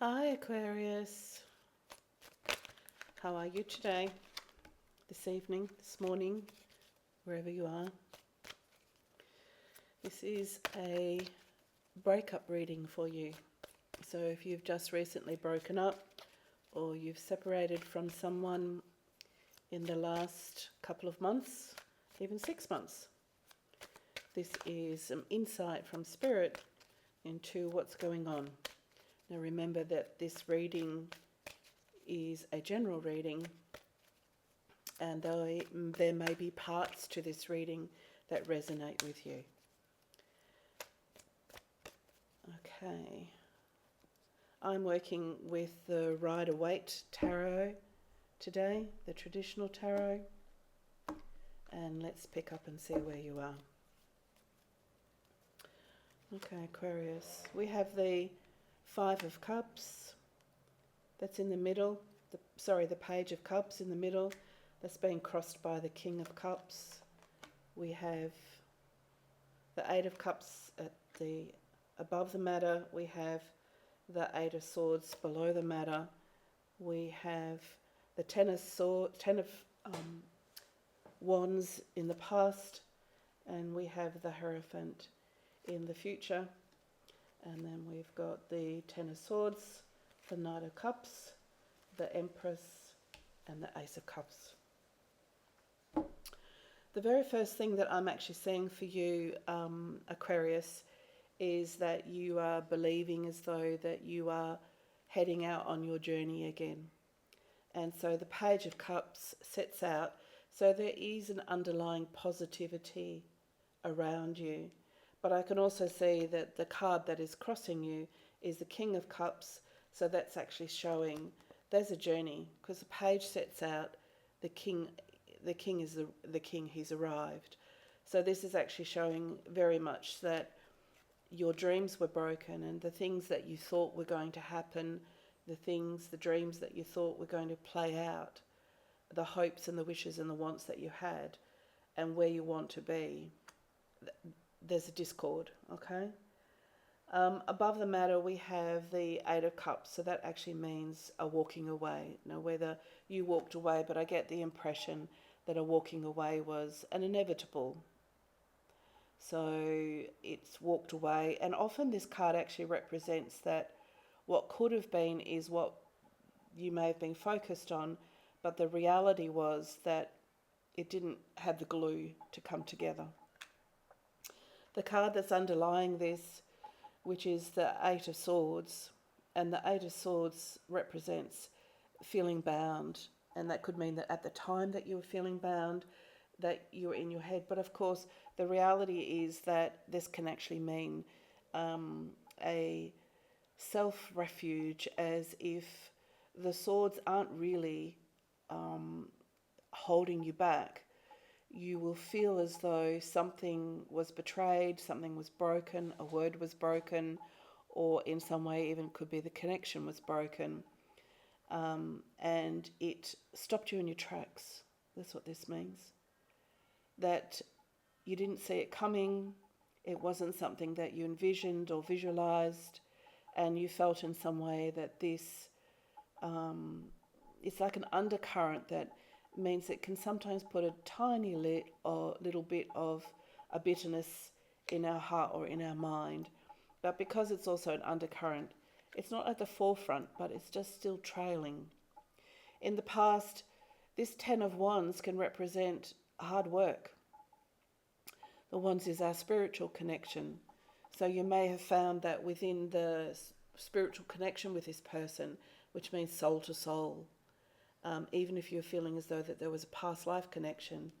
Hi Aquarius, how are you today, this evening, this morning, wherever you are? This is a breakup reading for you. So if you've just recently broken up or you've separated from someone in the last couple of months, even 6 months, this is some insight from Spirit into what's going on. Now remember that this reading is a general reading, and there may be parts to this reading that resonate with you. Okay. I'm working with the Rider-Waite Tarot today, the traditional tarot, and let's pick up and see where you are. Okay, Aquarius, we have the Five of Cups that's in the middle, the Page of Cups in the middle, that's being crossed by the King of Cups. We have the Eight of Cups above the matter. We have the Eight of Swords below the matter. We have the Ten of Wands in the past, and we have the Hierophant in the future. And then we've got the Ten of Swords, the Knight of Cups, the Empress, and the Ace of Cups. The very first thing that I'm actually seeing for you, Aquarius, is that you are believing as though that you are heading out on your journey again. And so the Page of Cups sets out, so there is an underlying positivity around you. But I can also see that the card that is crossing you is the King of Cups, so that's actually showing there's a journey, because the page sets out the king is the king, he's arrived. So this is actually showing very much that your dreams were broken, and the things that you thought were going to happen, the dreams that you thought were going to play out, the hopes and the wishes and the wants that you had, and where you want to be, there's a discord, okay? Above the matter, we have the Eight of Cups, so that actually means a walking away. Now, whether you walked away, but I get the impression that a walking away was an inevitable. So it's walked away, and often this card actually represents that what could have been is what you may have been focused on, but the reality was that it didn't have the glue to come together. The card that's underlying this, which is the Eight of Swords, and the Eight of Swords represents feeling bound, and that could mean that at the time that you were feeling bound, that you were in your head. But of course, the reality is that this can actually mean a self-refuge, as if the swords aren't really holding you back. You will feel as though something was betrayed, something was broken, a word was broken, or in some way even could be the connection was broken, and it stopped you in your tracks. That's what this means. That you didn't see it coming, it wasn't something that you envisioned or visualized, and you felt in some way that this, it's like an undercurrent that means it can sometimes put a tiny little bit of a bitterness in our heart or in our mind. But because it's also an undercurrent, it's not at the forefront, but it's just still trailing. In the past, this Ten of Wands can represent hard work. The Wands is our spiritual connection. So you may have found that within the spiritual connection with this person, which means soul to soul, even if you're feeling as though that there was a past life connection,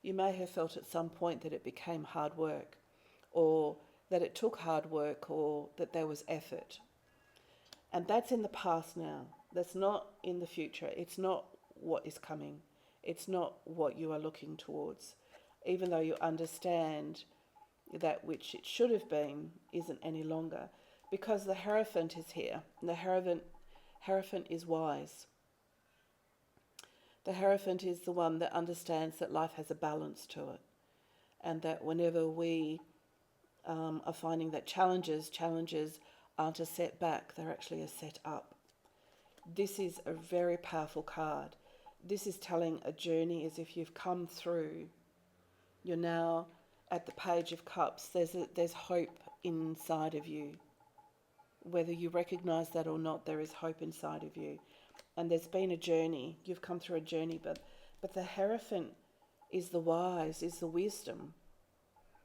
you may have felt at some point that it became hard work, or that it took hard work, or that there was effort. And that's in the past now. That's not in the future. It's not what is coming. It's not what you are looking towards. Even though you understand that which it should have been isn't any longer. Because the Hierophant is here. And the Hierophant is wise. The Hierophant is the one that understands that life has a balance to it, and that whenever we are finding that challenges aren't a setback, they're actually a set up. This is a very powerful card. This is telling a journey as if you've come through. You're now at the Page of Cups. There's hope inside of you. Whether you recognize that or not, there is hope inside of you. And there's been a journey. You've come through a journey, but the Hierophant is the wise, is the wisdom.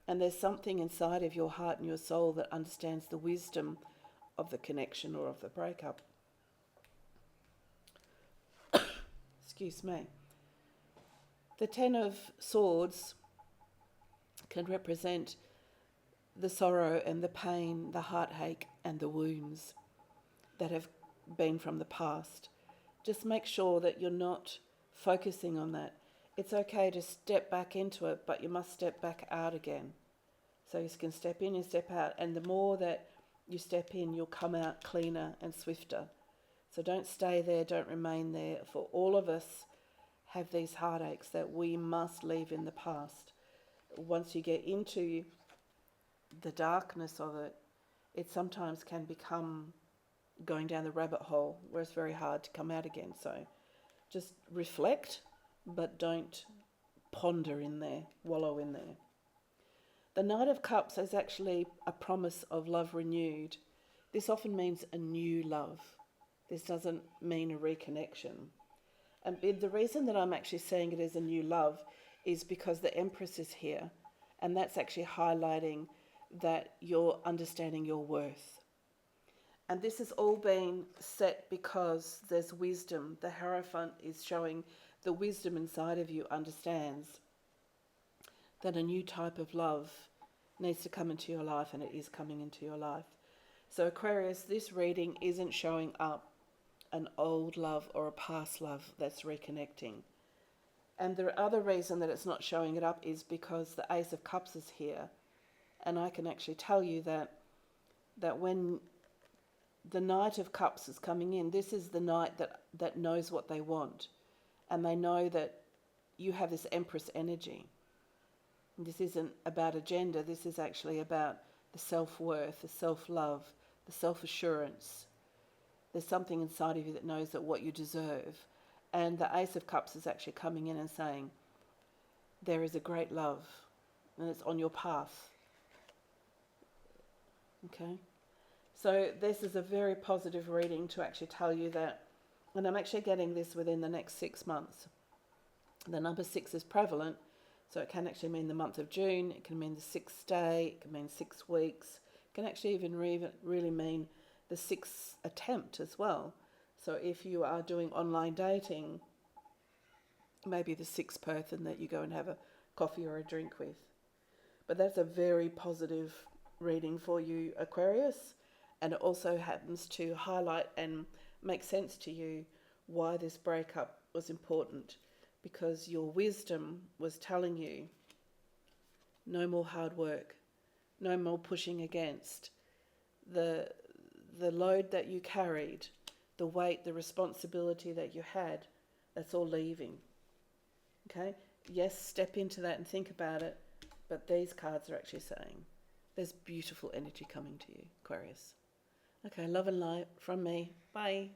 And there's something inside of your heart and your soul that understands the wisdom of the connection or of the breakup. Excuse me. The Ten of Swords can represent the sorrow and the pain, the heartache and the wounds that have been from the past. Just make sure that you're not focusing on that. It's okay to step back into it, but you must step back out again. So you can step in and step out, and the more that you step in, you'll come out cleaner and swifter. So don't stay there, don't remain there. For all of us have these heartaches that we must leave in the past. Once you get into the darkness of it, it sometimes can become going down the rabbit hole where it's very hard to come out again. So just reflect, but don't ponder in there, wallow in there. The Knight of Cups is actually a promise of love renewed. This often means a new love. This doesn't mean a reconnection. And the reason that I'm actually saying it as a new love is because the Empress is here, and that's actually highlighting that you're understanding your worth. And this has all been set because there's wisdom. The Hierophant is showing the wisdom inside of you understands that a new type of love needs to come into your life, and it is coming into your life. So Aquarius, this reading isn't showing up an old love or a past love that's reconnecting. And the other reason that it's not showing it up is because the Ace of Cups is here. And I can actually tell you that when the Knight of Cups is coming in, this is the knight that knows what they want. And they know that you have this Empress energy. And this isn't about a gender. This is actually about the self-worth, the self-love, the self-assurance. There's something inside of you that knows that what you deserve. And the Ace of Cups is actually coming in and saying, there is a great love, and it's on your path. Okay? So this is a very positive reading to actually tell you that, and I'm actually getting this within the next 6 months. The number 6 is prevalent, so it can actually mean the month of June, it can mean the 6th day, it can mean 6 weeks, it can actually even really mean the 6th attempt as well. So if you are doing online dating, maybe the 6th person that you go and have a coffee or a drink with. But that's a very positive reading for you, Aquarius. And it also happens to highlight and make sense to you why this breakup was important. Because your wisdom was telling you no more hard work, no more pushing against. The load that you carried, the weight, the responsibility that you had, that's all leaving. Okay? Yes, step into that and think about it, but these cards are actually saying there's beautiful energy coming to you, Aquarius. Okay, love and light from me. Bye.